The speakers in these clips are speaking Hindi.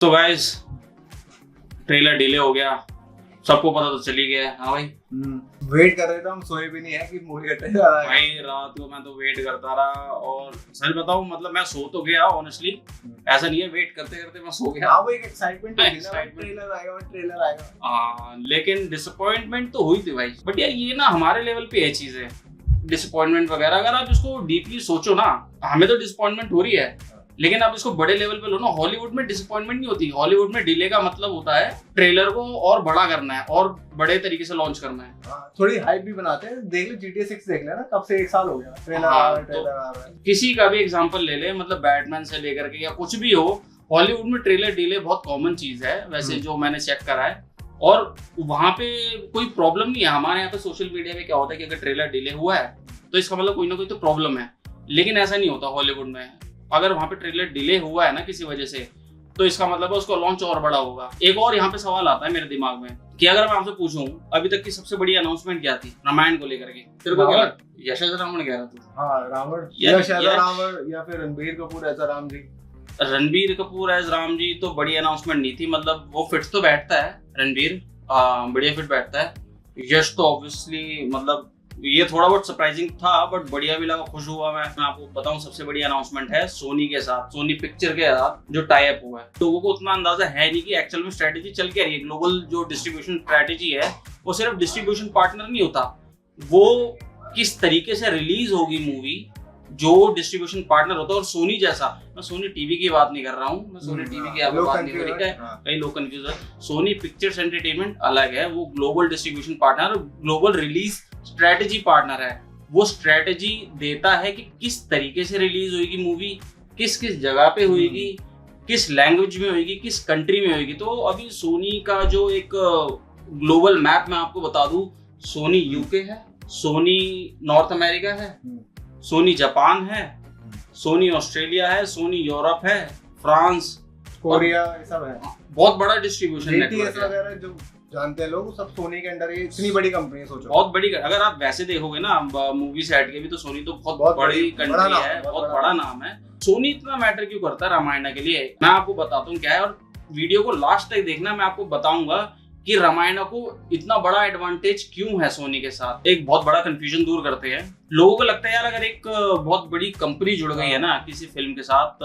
तो गाइस ट्रेलर डिले हो गया, सबको पता तो चली गया है। हाँ भाई वेट कर रहे थे हम, सोए भी नहीं है कि मूवी का ट्रेलर आएगा। भाई रात को मैं तो वेट करता रहा और सच बताऊं मतलब मैं सो तो गया ऑनेस्टली, ऐसा नहीं है वेट करते करते मैं सो गया। हाँ वो एक एक्साइटमेंट होती है ना, ट्रेलर आएगा। लेकिन डिसअपॉइंटमेंट तो हुई थी भाई। बट यार ये ना हमारे लेवल पे है चीजें, डिसअपॉइंटमेंट वगैरह अगर आप इसको डीपली सोचो ना, हमें तो डिसअपॉइंटमेंट हो रही है, लेकिन आप इसको बड़े लेवल पे लो ना। हॉलीवुड में डिसअपॉइंटमेंट नहीं होती, हॉलीवुड में डिले का मतलब होता है ट्रेलर को और बड़ा करना है और बड़े तरीके से लॉन्च करना है। थोड़ी हाइप भी बनाते हैं। देख लो GTA 6 देख लेना, कब से 1 साल हो गया ट्रेलर आ रहा है। किसी का भी एग्जांपल ले ले, मतलब बैटमैन से लेकर के या कुछ भी हो, हॉलीवुड में ट्रेलर डिले बहुत कॉमन चीज है वैसे, जो मैंने चेक करा है। और वहां पे कोई प्रॉब्लम नहीं है। हमारे यहाँ पे सोशल मीडिया में क्या होता है कि अगर ट्रेलर डिले हुआ है तो इसका मतलब कोई ना कोई तो प्रॉब्लम है, लेकिन ऐसा नहीं होता हॉलीवुड में। अगर वहां पे ट्रेलर डिले हुआ है ना किसी वजह से, तो इसका मतलब है उसका लॉन्च और बड़ा होगा। एक और यहाँ पे सवाल आता है मेरे दिमाग में कि अगर मैं आपसे पूछूं अभी तक की सबसे बड़ी अनाउंसमेंट क्या थी रामायण को लेकर के, तेरे को क्या? यश रावण कह रहा तू? हाँ रावण, यश रावण या फिर रणबीर कपूर एज राम जी। रणबीर कपूर एज राम जी तो बड़ी अनाउंसमेंट नहीं थी, मतलब वो फिट तो बैठता है रणबीर, बढ़िया फिट बैठता है। यश तो ऑब्वियसली मतलब ये थोड़ा बहुत सरप्राइजिंग था बट बढ़िया भी लगा, खुश हुआ मैं आपको बताऊं। सबसे बड़ी अनाउंसमेंट है सोनी के साथ, सोनी पिक्चर के साथ जो टाई अप हुआ है। लोगों को उतना अंदाजा है नहीं कि एक्चुअल में स्ट्रेटेजी चल क्या रही है। ग्लोबल जो डिस्ट्रीब्यूशन स्ट्रेटेजी है वो सिर्फ डिस्ट्रीब्यूशन पार्टनर नहीं होता, वो किस तरीके से रिलीज होगी मूवी जो डिस्ट्रीब्यूशन पार्टनर होता है। और सोनी जैसा, मैं सोनी टीवी की बात नहीं कर रहा हूँ, मैं सोनी टीवी की बात नहीं कर रही है, कई लोग कंफ्यूज है। सोनी पिक्चर्स एंटरटेनमेंट अलग है, वो global distribution partner, global release strategy partner है। वो स्ट्रेटेजी देता है कि किस तरीके से रिलीज होगी मूवी, किस किस जगह पे होगी, किस लैंग्वेज में होगी, किस कंट्री में होगी। तो अभी सोनी का जो एक ग्लोबल मैप मैं आपको बता दूं, सोनी यूके है, सोनी नॉर्थ अमेरिका है, सोनी जापान है, सोनी ऑस्ट्रेलिया है, सोनी यूरोप है, फ्रांस, कोरिया, ये सब है। बहुत बड़ा डिस्ट्रीब्यूशन नेटवर्क है। जो जानते हैं लोग सब सोनी के अंडर है, इतनी बड़ी कंपनी है, सोचो बहुत बड़ी। अगर आप वैसे देखोगे ना मूवी से हट के भी तो सोनी तो बहुत बड़ी कंट्री है, बहुत बड़ा नाम है। सोनी इतना मैटर क्यों करता है रामायण के लिए, मैं आपको बताता हूँ क्या है। और वीडियो को लास्ट तक देखना, मैं आपको बताऊंगा कि रामायण को इतना बड़ा एडवांटेज क्यों है सोनी के साथ। एक बहुत बड़ा कंफ्यूजन दूर करते हैं। लोगों को लगता है यार अगर एक बहुत बड़ी कंपनी जुड़ गई है ना किसी फिल्म के साथ,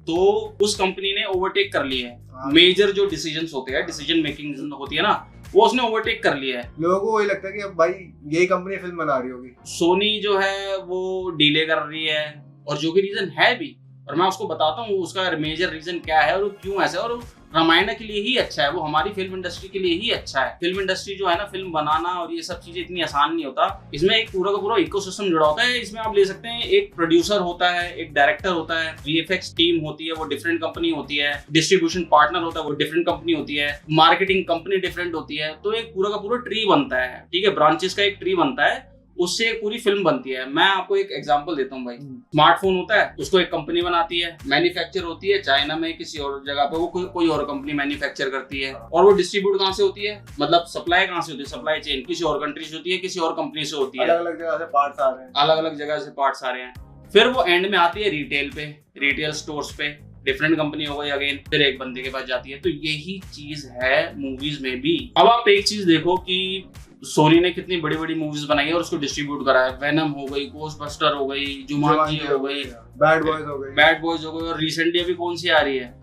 तो उस कंपनी ने ओवरटेक कर लिया है। मेजर जो डिसीजंस होते हैं, डिसीजन मेकिंग होती है ना, वो उसने ओवरटेक कर लिया है। लोगों को वही लगता है कि अब भाई यही कंपनी फिल्म बना रही होगी। सोनी जो है वो डिले कर रही है, और जो कि रीजन है भी, और मैं उसको बताता हूँ उसका मेजर रीजन क्या है और क्यों ऐसा है। और रामायण के लिए ही अच्छा है, वो हमारी फिल्म इंडस्ट्री के लिए ही अच्छा है। फिल्म इंडस्ट्री जो है ना, फिल्म बनाना और ये सब चीजें इतनी आसान नहीं होता। इसमें एक पूरा का पूरा इकोसिस्टम जुड़ा होता है। इसमें आप ले सकते हैं एक प्रोड्यूसर होता है, एक डायरेक्टर होता है, वीएफएक्स टीम होती है, वो डिफरेंट कंपनी होती है, डिस्ट्रीब्यूशन पार्टनर होता है, वो डिफरेंट कंपनी होती है, मार्केटिंग कंपनी डिफरेंट होती है। तो एक पूरा का पूरा ट्री बनता है, ठीक है, ब्रांचेस का एक ट्री बनता है, उससे एक पूरी फिल्म बनती है। मैं आपको एक एग्जांपल देता हूँ भाई। स्मार्टफोन होता है, उसको एक कंपनी बनाती है, मैन्युफैक्चर होती है चाइना में, किसी और जगह पे वो कोई और कंपनी मैन्युफैक्चर करती है। और वो डिस्ट्रीब्यूट कहाँ से होती है, मतलब सप्लाई कहाँ से होती है, सप्लाई चेन किसी और कंट्री से होती है, किसी और कंपनी से होती है। अलग अलग जगह से पार्ट्स आ रहे हैं, अलग अलग जगह से पार्ट्स आ रहे हैं। फिर वो एंड में आती है रिटेल पे, रिटेल स्टोर्स पे, डिफरेंट कंपनी हो गई अगेन, फिर एक बंदे के पास जाती है। तो यही चीज है मूवीज में भी। अब आप एक चीज देखो कि सोनी ने कितनी बड़ी बड़ी मूवीज बनाई है और उसको डिस्ट्रीब्यूट करा है। वेनम हो गई, घोस्टबस्टर हो गई, जुमांजी हो गई, बैड बॉयज हो गई, और रिसेंटली अभी कौन सी आ रही है,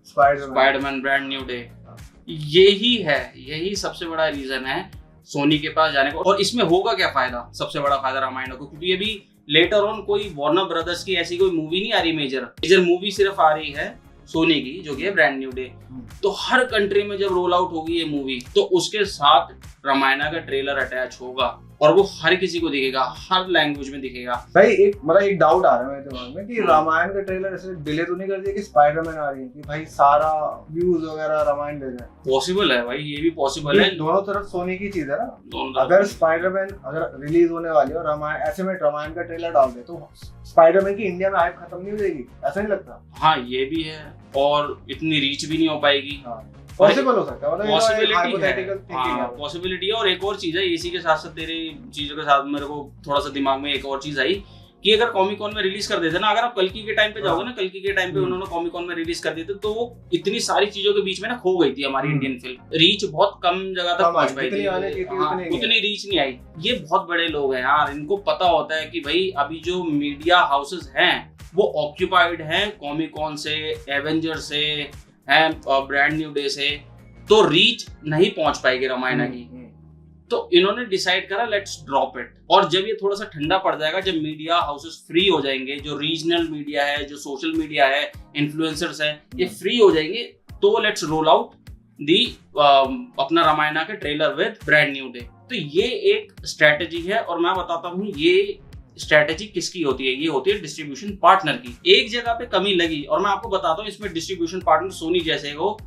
स्पाइडरमैन ब्रांड न्यू डे। यही है, यही सबसे बड़ा रीजन है सोनी के पास जाने को। और इसमें होगा क्या फायदा, सबसे बड़ा फायदा रामायण को, क्योंकि अभी लेटर ऑन कोई वार्नर ब्रदर्स की ऐसी कोई मूवी नहीं आ रही, मेजर मूवी सिर्फ आ रही है सोनी की, जो कि है ब्रांड न्यू डे। तो हर कंट्री में जब रोल आउट होगी ये मूवी, तो उसके साथ रामायण का ट्रेलर अटैच होगा और वो हर किसी को दिखेगा, हर लैंग्वेज में दिखेगा। भाई एक डाउट आ रहा है मेरे दिमाग में कि रामायण का ट्रेलर ऐसे डिले तो नहीं कर दिया कि स्पाइडरमैन आ रही है, कि भाई सारा व्यूज वगैरह रामायण ले जाए। पॉसिबल है भाई, ये भी पॉसिबल है। दोनों तरफ सोनी की चीज है ना। अगर स्पाइडरमैन अगर रिलीज होने वाली है और रामायण ऐसे में रामायण का ट्रेलर डाल दे तो स्पाइडरमैन की इंडिया में हाइप खत्म नहीं हो जाएगी, ऐसा नहीं लगता? हाँ ये भी है, और इतनी रीच भी नहीं हो पाएगी। पॉसिबल हो सकता है, मतलब पॉसिबिलिटी है। और एक और चीज है इसी के साथ साथ, तेरी चीजों के साथ मेरे को थोड़ा सा दिमाग में एक और चीज आई कि अगर कॉमिक कॉन में रिलीज कर देते ना, अगर आप कल्कि के टाइम पे जाओगे ना, कल्कि के टाइम पे उन्होंने कॉमिक कॉन में रिलीज कर देते तो वो इतनी सारी चीजों के बीच में ना खो गई थी हमारी इंडियन फिल्म, रीच बहुत कम जगह तक पहुंच पाई थी, उतनी रीच नहीं आई। ये बहुत बड़े लोग हैं यार, इनको पता होता है कि भाई अभी जो मीडिया हाउसेस हैं वो ऑक्यूपाइड हैं कॉमिक कॉन से, एवेंजर से, हैं ब्रांड न्यू डे से, तो रीच नहीं पहुंच पाएगी रामायण की। तो इन्होंने डिसाइड करा लेट्स ड्रॉप इट। और जब ये थोड़ा सा ठंडा पड़ जाएगा, जब मीडिया हाउसेस फ्री हो जाएंगे, जो रीजनल मीडिया है, जो सोशल मीडिया है, इन्फ्लुएंसर्स है, ये फ्री हो जाएंगे, तो लेट्स रोल आउट दी अपना रामायण के trailer with brand new day. तो ये एक स्ट्रेटेजी है, और मैं बताता हूँ ये स्ट्रेटेजी किसकी होती है। ये होती है डिस्ट्रीब्यूशन पार्टनर की। एक जगह पे कमी लगी, और मैं आपको बताता हूँ इसमें डिस्ट्रीब्यूशन पार्टनर सोनी जैसे हो,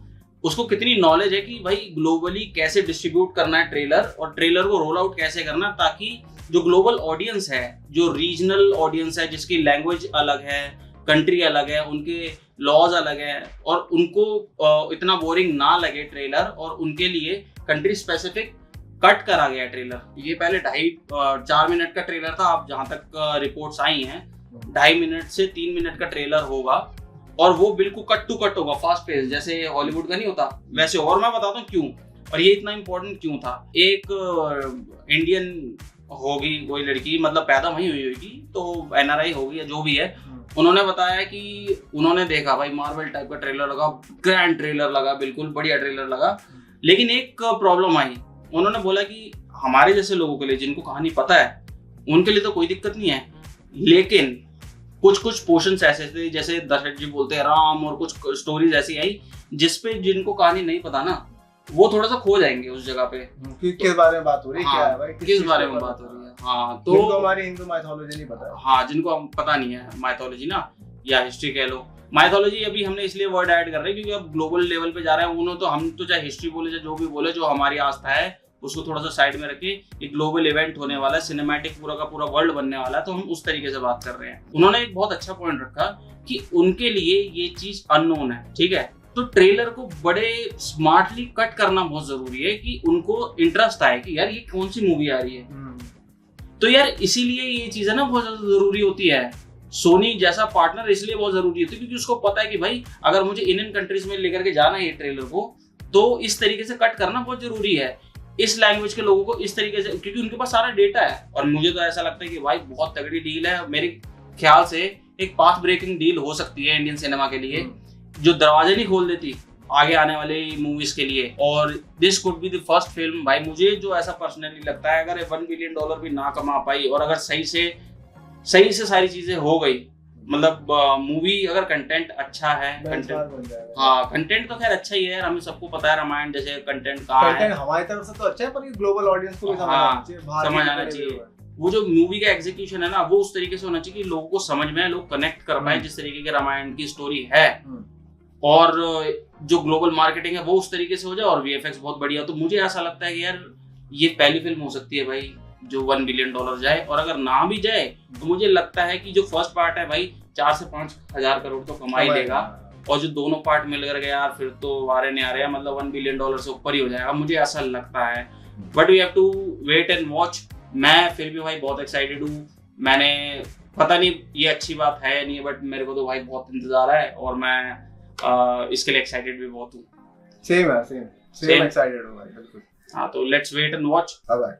उसको कितनी नॉलेज है कि भाई ग्लोबली कैसे डिस्ट्रीब्यूट करना है ट्रेलर, और ट्रेलर को रोल आउट कैसे करना, ताकि जो ग्लोबल ऑडियंस है, जो रीजनल ऑडियंस है, जिसकी लैंग्वेज अलग है, कंट्री अलग है, उनके लॉज अलग है, और उनको इतना बोरिंग ना लगे ट्रेलर, और उनके लिए कंट्री स्पेसिफिक कट करा गया ट्रेलर। ये पहले 2.5-4 मिनट का ट्रेलर था, अब जहां तक रिपोर्ट्स आई हैं 2.5 मिनट से 3 मिनट का ट्रेलर होगा, और वो बिल्कुल कट टू कट होगा, फास्ट पेस, जैसे हॉलीवुड का नहीं होता वैसे। और मैं बताता हूँ क्यों, और ये इतना इंपॉर्टेंट क्यों था। एक इंडियन होगी कोई लड़की, मतलब पैदा वहीं हुई होगी, तो NRI होगी या जो भी है, उन्होंने बताया कि उन्होंने देखा भाई मार्वल टाइप का ट्रेलर लगा, ग्रैंड ट्रेलर लगा, बिल्कुल बढ़िया ट्रेलर लगा, लेकिन एक प्रॉब्लम आई। उन्होंने बोला कि हमारे जैसे लोगों के लिए, जिनको कहानी पता है, उनके लिए तो कोई दिक्कत नहीं है, लेकिन कुछ पोर्शंस ऐसे थे, जैसे दशरथ जी बोलते हैं राम, और कुछ स्टोरीज ऐसी आई जिसपे जिनको कहानी नहीं पता ना, वो थोड़ा सा खो जाएंगे उस जगह पे। किस बारे में बात हो रही है, क्या है भाई, किस बारे में बात हो रही है। हाँ, तो जिनको हमारी हिंदू माइथोलॉजी नहीं पता है, हाँ, जिनको पता नहीं है माइथोलॉजी ना, या हिस्ट्री कह लो। माइथोलॉजी अभी हमने इसलिए वर्ड ऐड कर रहे हैं क्योंकि अब ग्लोबल लेवल पे जा रहे हैं, उन्होंने तो, हम तो चाहे हिस्ट्री बोले चाहे जो भी बोले, जो हमारी आस्था है उसको थोड़ा सा साइड में रखिए। एक ग्लोबल इवेंट होने वाला है, सिनेमैटिक पूरा का पूरा वर्ल्ड बनने वाला है, तो हम उस तरीके से बात कर रहे हैं। उन्होंने एक बहुत अच्छा पॉइंट रखा कि उनके लिए ये चीज अननोन है, ठीक है, तो ट्रेलर को बड़े स्मार्टली कट करना बहुत जरूरी है कि उनको इंटरेस्ट आए कि यार ये कौन सी मूवी आ रही है। तो यार इसीलिए ये चीज है ना बहुत ज्यादा जरूरी होती है। सोनी जैसा पार्टनर इसलिए बहुत जरूरी होती है क्योंकि उसको पता है कि भाई अगर मुझे इंडियन कंट्रीज में लेकर के जाना है ये ट्रेलर को, तो इस तरीके से कट करना बहुत जरूरी है, इस लैंग्वेज के लोगों को इस तरीके से, क्योंकि उनके पास सारा डेटा है। और मुझे तो ऐसा लगता है कि भाई बहुत तगड़ी डील है, मेरे ख्याल से एक पाथ ब्रेकिंग डील हो सकती है इंडियन सिनेमा के लिए, जो दरवाजे नहीं खोल देती आगे आने वाले मूवीज के लिए। और this could be the first film, भाई मुझे जो ऐसा पर्सनली लगता है, अगर $1 बिलियन भी ना कमा पाई, और अगर सही से सारी चीजें हो गई, मतलब मूवी अगर कंटेंट अच्छा है, कंटेंट तो खैर अच्छा ही है, हमें सबको पता है रामायण जैसे कंटेंट कहाँ है, हमारी तरफ से तो अच्छा है, पर ये ग्लोबल ऑडियंस को भी समझ आना चाहिए। वो जो मूवी का एग्जीक्यूशन है ना, वो उस तरीके से होना चाहिए कि लोगों को समझ में आए, लोग कनेक्ट कर पाए जिस तरीके के रामायण की स्टोरी है, और जो ग्लोबल मार्केटिंग है वो उस तरीके से हो जाए, और VFX बहुत बढ़िया। तो मुझे ऐसा लगता है कि यार ये पहली फिल्म हो सकती है भाई जो $1 बिलियन जाए, और अगर ना भी जाए तो मुझे लगता है कि जो फर्स्ट पार्ट है भाई 4 से 5 हजार करोड़ तो कमा ही लेगा, और जो दोनों पार्ट मिल कर गए यार फिर तो वारे नहीं आ रहे हैं, मतलब $1 बिलियन से ऊपर ही हो जाएगा, मुझे ऐसा लगता है। But we have to wait and watch. मैं फिर भी भाई बहुत एक्साइटेड हूँ, मैंने पता नहीं ये अच्छी बात है या नहीं, बट मेरे को तो भाई बहुत इंतजार है, और मैं इसके लिए एक्साइटेड भी बहुत हूँ। सेम एक्साइटेड हूँ भाई, बिल्कुल। हाँ, तो let's wait and watch. Bye bye.